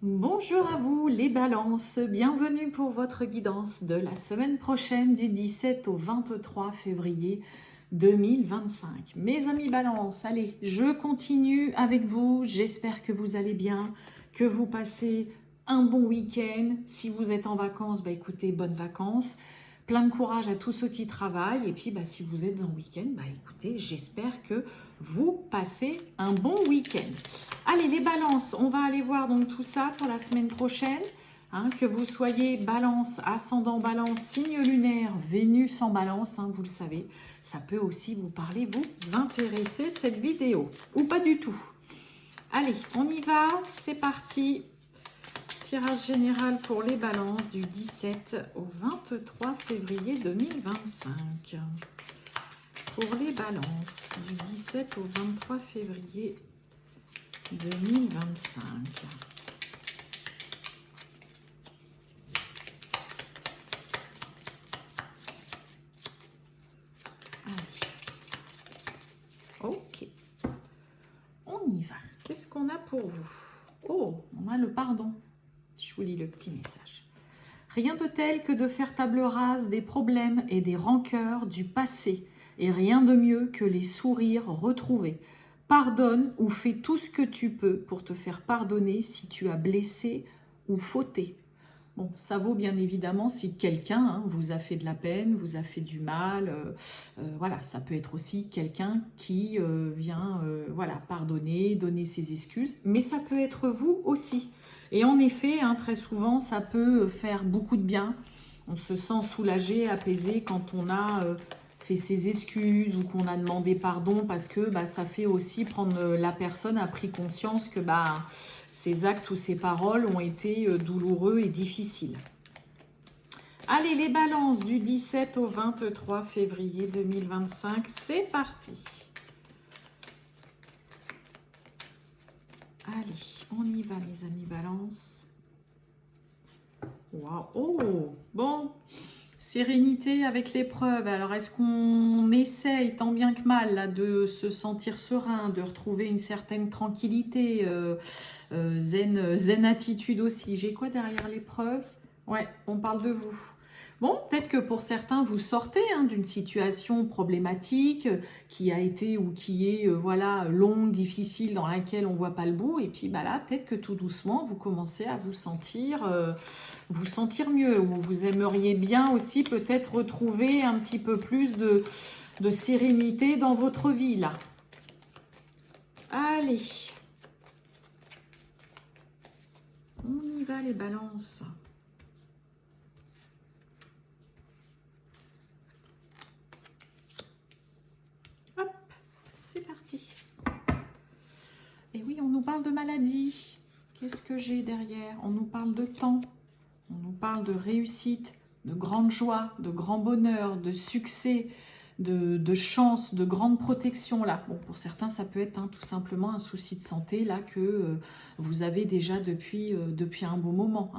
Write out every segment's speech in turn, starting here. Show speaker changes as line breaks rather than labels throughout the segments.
Bonjour à vous les balances, bienvenue pour votre guidance de la semaine prochaine du 17 au 23 février 2025. Mes amis balances, allez, je continue avec vous, j'espère que vous allez bien, que vous passez un bon week-end. Si vous êtes en vacances, écoutez, bonnes vacances. Plein de courage à tous ceux qui travaillent. Et puis, si vous êtes en week-end, écoutez, j'espère que vous passez un bon week-end. Allez, les balances, on va aller voir donc tout ça pour la semaine prochaine. Que vous soyez balance, ascendant balance, signe lunaire, Vénus en balance, vous le savez, ça peut aussi vous parler, vous intéresser cette vidéo. Ou pas du tout. Allez, on y va, c'est parti. Tirage général pour les balances du 17 au 23 février 2025. Pour les balances du 17 au 23 février 2025. Allez. Ok. On y va. Qu'est-ce qu'on a pour vous? Oh, on a le pardon. Je vous lis le petit message. Rien de tel que de faire table rase des problèmes et des rancœurs du passé, et rien de mieux que les sourires retrouvés. Pardonne ou fais tout ce que tu peux pour te faire pardonner si tu as blessé ou fauté. Bon, ça vaut bien évidemment si quelqu'un vous a fait de la peine, vous a fait du mal. Voilà, ça peut être aussi quelqu'un qui vient pardonner, donner ses excuses, mais ça peut être vous aussi. Et en effet, très souvent, ça peut faire beaucoup de bien. On se sent soulagé, apaisé quand on a fait ses excuses ou qu'on a demandé pardon parce que ça fait aussi prendre la personne a pris conscience que ses actes ou ses paroles ont été douloureux et difficiles. Allez, les balances du 17 au 23 février 2025, c'est parti. Allez, on y va mes amis balance. Waouh, oh, bon, sérénité avec l'épreuve. Alors, est-ce qu'on essaye tant bien que mal là, de se sentir serein, de retrouver une certaine tranquillité, zen attitude aussi. J'ai quoi derrière l'épreuve? Ouais, on parle de vous. Bon, peut-être que pour certains, vous sortez d'une situation problématique qui a été ou qui est longue, difficile, dans laquelle on ne voit pas le bout. Et puis là, peut-être que tout doucement, vous commencez à vous sentir mieux. Ou vous aimeriez bien aussi peut-être retrouver un petit peu plus de sérénité dans votre vie, là. Allez. On y va, les balances. Hop, c'est parti. Et oui, on nous parle de maladie. Qu'est-ce que j'ai derrière? On nous parle de temps. On nous parle de réussite, de grande joie, de grand bonheur, de succès, de chance, de grande protection. Là, bon, pour certains, ça peut être tout simplement un souci de santé là que vous avez déjà depuis un bon moment,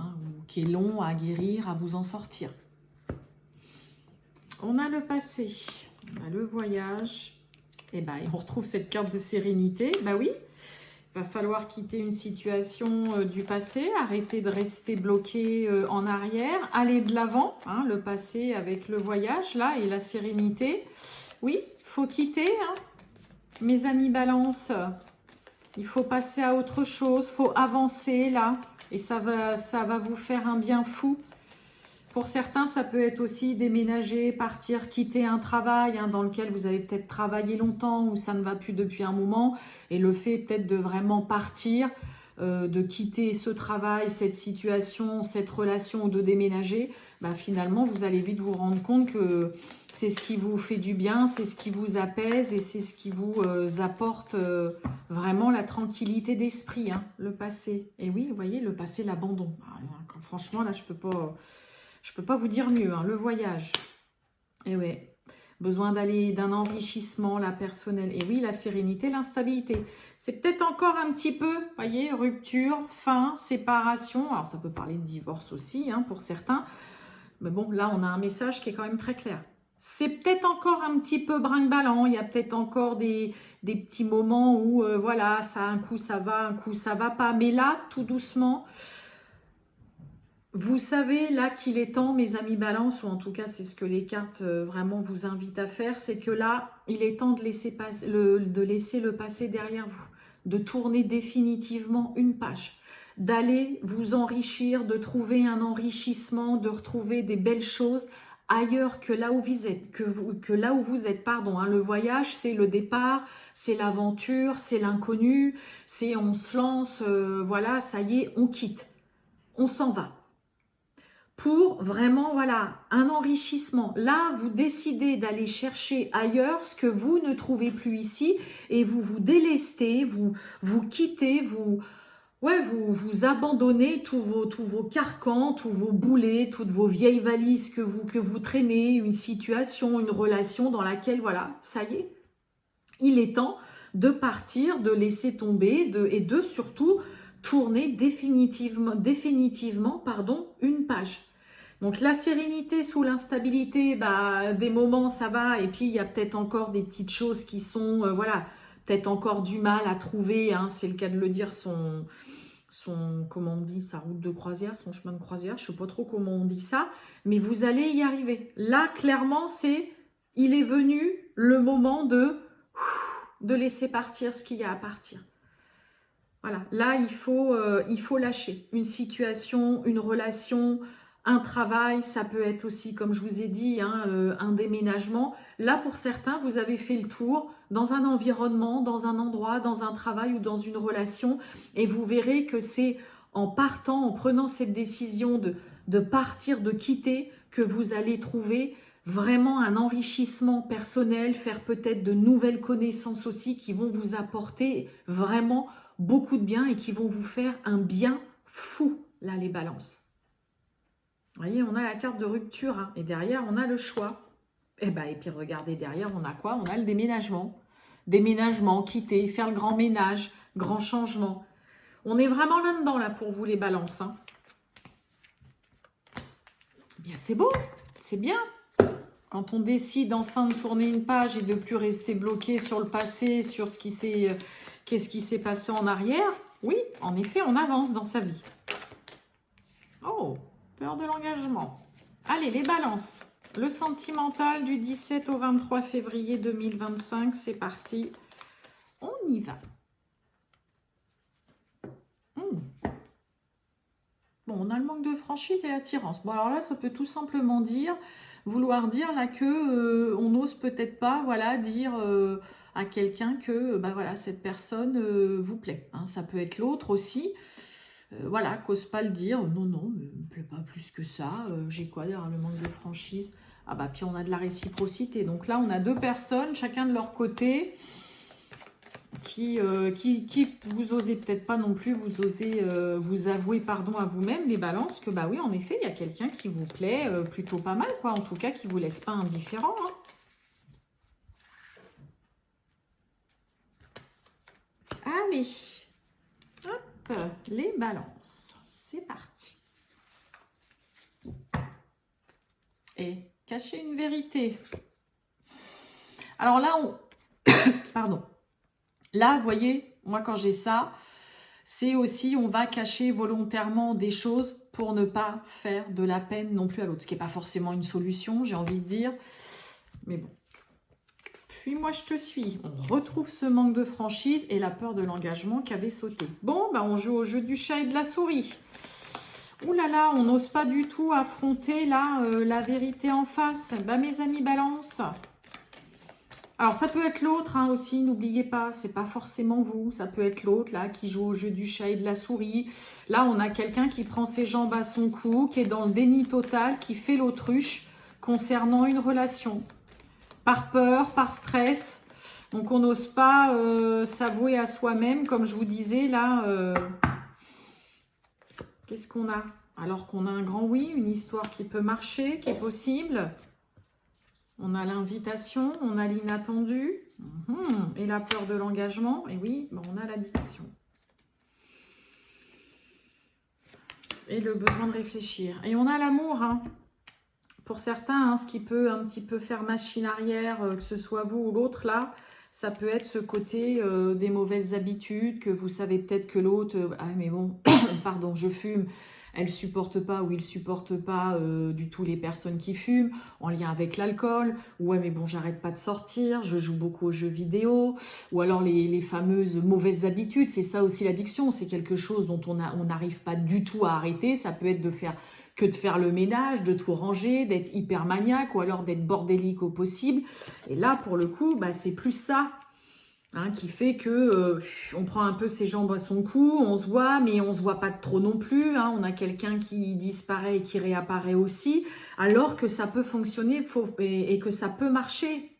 qui est long à guérir, à vous en sortir. On a le passé, on a le voyage. Et on retrouve cette carte de sérénité. Oui, il va falloir quitter une situation du passé, arrêter de rester bloqué en arrière, aller de l'avant, le passé avec le voyage là et la sérénité. Oui, il faut quitter, mes amis balance. Il faut passer à autre chose, il faut avancer là et ça va vous faire un bien fou. Pour certains, ça peut être aussi déménager, partir, quitter un travail dans lequel vous avez peut-être travaillé longtemps ou ça ne va plus depuis un moment. Et le fait peut-être de vraiment partir, de quitter ce travail, cette situation, cette relation ou de déménager, finalement, vous allez vite vous rendre compte que c'est ce qui vous fait du bien, c'est ce qui vous apaise et c'est ce qui vous apporte vraiment la tranquillité d'esprit, le passé. Et oui, vous voyez, le passé, l'abandon. Franchement, là, je peux pas vous dire mieux, le voyage. Et ouais, besoin d'aller d'un enrichissement, la personnelle. Et oui, la sérénité, l'instabilité. C'est peut-être encore un petit peu, voyez, rupture, fin, séparation. Alors, ça peut parler de divorce aussi, pour certains. Mais bon, là, on a un message qui est quand même très clair. c'est peut-être encore un petit peu brinque-ballant, il y a peut-être encore des petits moments où, voilà, ça, un coup ça va, un coup ça va pas. Mais là, tout doucement, vous savez là qu'il est temps, mes amis Balance, ou en tout cas c'est ce que les cartes vraiment vous invitent à faire, c'est que là, il est temps de laisser, de laisser le passé derrière vous, de tourner définitivement une page, d'aller vous enrichir, de trouver un enrichissement, de retrouver des belles choses ailleurs que là où vous êtes, que là où vous êtes, pardon. Hein. Le voyage, c'est le départ, c'est l'aventure, c'est l'inconnu, c'est on se lance, voilà, ça y est, on quitte, on s'en va. Pour vraiment, voilà, un enrichissement. Là, vous décidez d'aller chercher ailleurs ce que vous ne trouvez plus ici et vous vous délestez, vous quittez, vous abandonnez tous vos carcans, tous vos boulets, toutes vos vieilles valises que vous traînez, une situation, une relation dans laquelle, voilà, ça y est, il est temps de partir, de laisser tomber et de surtout tourner définitivement, une page. Donc la sérénité sous l'instabilité, bah, des moments ça va, et puis il y a peut-être encore des petites choses qui sont, voilà, peut-être encore du mal à trouver, hein, c'est le cas de le dire, comment on dit, sa route de croisière, son chemin de croisière, je ne sais pas trop comment on dit ça, mais vous allez y arriver. Là, clairement, il est venu le moment de laisser partir ce qu'il y a à partir. Voilà, là, il faut lâcher une situation, une relation, un travail, ça peut être aussi, comme je vous ai dit, hein, un déménagement. Là, pour certains, vous avez fait le tour dans un environnement, dans un endroit, dans un travail ou dans une relation, et vous verrez que c'est en partant, en prenant cette décision de partir, de quitter, que vous allez trouver vraiment un enrichissement personnel, faire peut-être de nouvelles connaissances aussi qui vont vous apporter vraiment beaucoup de bien et qui vont vous faire un bien fou, là, les balances. Vous voyez, on a la carte de rupture, hein, et derrière, on a le choix. Et puis regardez, derrière, on a quoi? On a le déménagement. Déménagement, quitter, faire le grand ménage, grand changement. On est vraiment là-dedans, là, pour vous, les balances. Hein. Bien, c'est beau, c'est bien. Quand on décide enfin de tourner une page et de ne plus rester bloqué sur le passé, sur qu'est-ce qui s'est passé en arrière, oui, en effet, on avance dans sa vie. Oh, peur de l'engagement. Allez, les balances. Le sentimental du 17 au 23 février 2025, c'est parti. On y va. Bon, on a le manque de franchise et l'attirance. Bon, alors là, ça peut tout simplement vouloir dire là que on n'ose peut-être pas, voilà, dire à quelqu'un que, bah voilà, cette personne vous plaît. Hein. Ça peut être l'autre aussi. Voilà, qu'ose pas le dire. Non, non, mais me plaît pas plus que ça. J'ai quoi derrière le manque de franchise? Ah bah, puis on a de la réciprocité. Donc là, on a deux personnes, chacun de leur côté, qui vous osez peut-être pas non plus, vous osez vous avouer, pardon, à vous-même, les balances, que bah oui, en effet, il y a quelqu'un qui vous plaît plutôt pas mal, quoi. En tout cas, qui vous laisse pas indifférent. Hein. Allez, hop, les balances. C'est parti. Et cacher une vérité. Alors là, pardon. Là, vous voyez, moi quand j'ai ça, c'est aussi, on va cacher volontairement des choses pour ne pas faire de la peine non plus à l'autre. Ce qui n'est pas forcément une solution, j'ai envie de dire. Mais bon. Puis moi, je te suis. On retrouve ce manque de franchise et la peur de l'engagement qui avait sauté. Bon, bah on joue au jeu du chat et de la souris. Ouh là là, on n'ose pas du tout affronter là la vérité en face. Bah mes amis balance. Alors ça peut être l'autre hein, aussi, n'oubliez pas, c'est pas forcément vous, ça peut être l'autre là qui joue au jeu du chat et de la souris. Là on a quelqu'un qui prend ses jambes à son cou, qui est dans le déni total, qui fait l'autruche concernant une relation. Par peur, par stress, donc on n'ose pas s'avouer à soi-même, comme je vous disais là. Qu'est-ce qu'on a? Alors qu'on a un grand oui, une histoire qui peut marcher, qui est possible. On a l'invitation, on a l'inattendu, et la peur de l'engagement, et oui, on a l'addiction. Et le besoin de réfléchir. Et on a l'amour, hein. pour certains, hein, ce qui peut un petit peu faire machine arrière, que ce soit vous ou l'autre là, ça peut être ce côté des mauvaises habitudes, que vous savez peut-être que l'autre, ah mais bon, pardon, je fume, elle supporte pas ou il supporte pas du tout les personnes qui fument, en lien avec l'alcool, ouais mais bon j'arrête pas de sortir, je joue beaucoup aux jeux vidéo, ou alors les fameuses mauvaises habitudes, c'est ça aussi l'addiction, c'est quelque chose dont on n'arrive pas du tout à arrêter, ça peut être de faire le ménage, de tout ranger, d'être hyper maniaque ou alors d'être bordélique au possible. Et là, pour le coup, bah, c'est plus ça hein, qui fait que on prend un peu ses jambes à son cou, on se voit, mais on se voit pas trop non plus. Hein, on a quelqu'un qui disparaît et qui réapparaît aussi, alors que ça peut fonctionner et que ça peut marcher.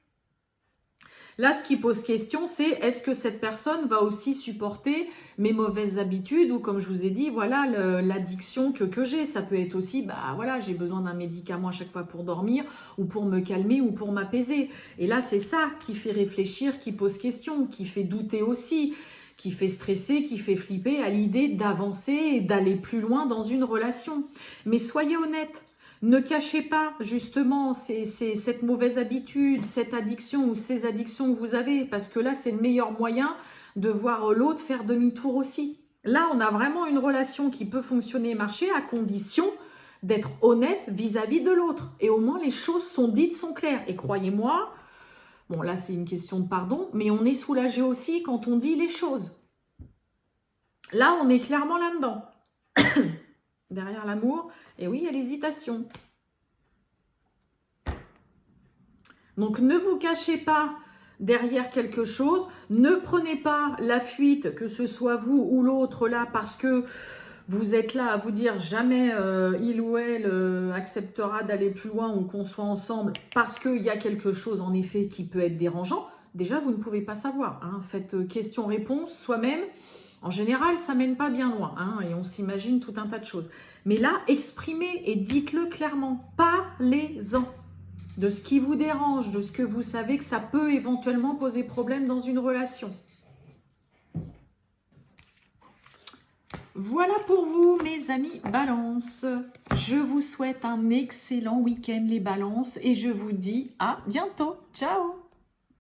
Là, ce qui pose question, c'est est-ce que cette personne va aussi supporter mes mauvaises habitudes ou comme je vous ai dit, voilà, l'addiction que j'ai. Ça peut être aussi, bah voilà, j'ai besoin d'un médicament à chaque fois pour dormir ou pour me calmer ou pour m'apaiser. Et là, c'est ça qui fait réfléchir, qui pose question, qui fait douter aussi, qui fait stresser, qui fait flipper à l'idée d'avancer et d'aller plus loin dans une relation. Mais soyez honnête. Ne cachez pas justement cette mauvaise habitude, cette addiction ou ces addictions que vous avez, parce que là, c'est le meilleur moyen de voir l'autre faire demi-tour aussi. Là, on a vraiment une relation qui peut fonctionner et marcher à condition d'être honnête vis-à-vis de l'autre. Et au moins, les choses sont dites, sont claires. Et croyez-moi, bon là, c'est une question de pardon, mais on est soulagé aussi quand on dit les choses. Là, on est clairement là-dedans. Derrière l'amour, et oui, il y a l'hésitation. Donc, ne vous cachez pas derrière quelque chose. Ne prenez pas la fuite, que ce soit vous ou l'autre là, parce que vous êtes là à vous dire jamais il ou elle acceptera d'aller plus loin ou qu'on soit ensemble, parce qu'il y a quelque chose en effet qui peut être dérangeant. Déjà, vous ne pouvez pas savoir. Hein. Faites question-réponse soi-même. En général, ça mène pas bien loin hein, et on s'imagine tout un tas de choses. Mais là, exprimez et dites-le clairement. Parlez-en de ce qui vous dérange, de ce que vous savez que ça peut éventuellement poser problème dans une relation. Voilà pour vous, mes amis Balance. Je vous souhaite un excellent week-end, les Balances, et je vous dis à bientôt. Ciao!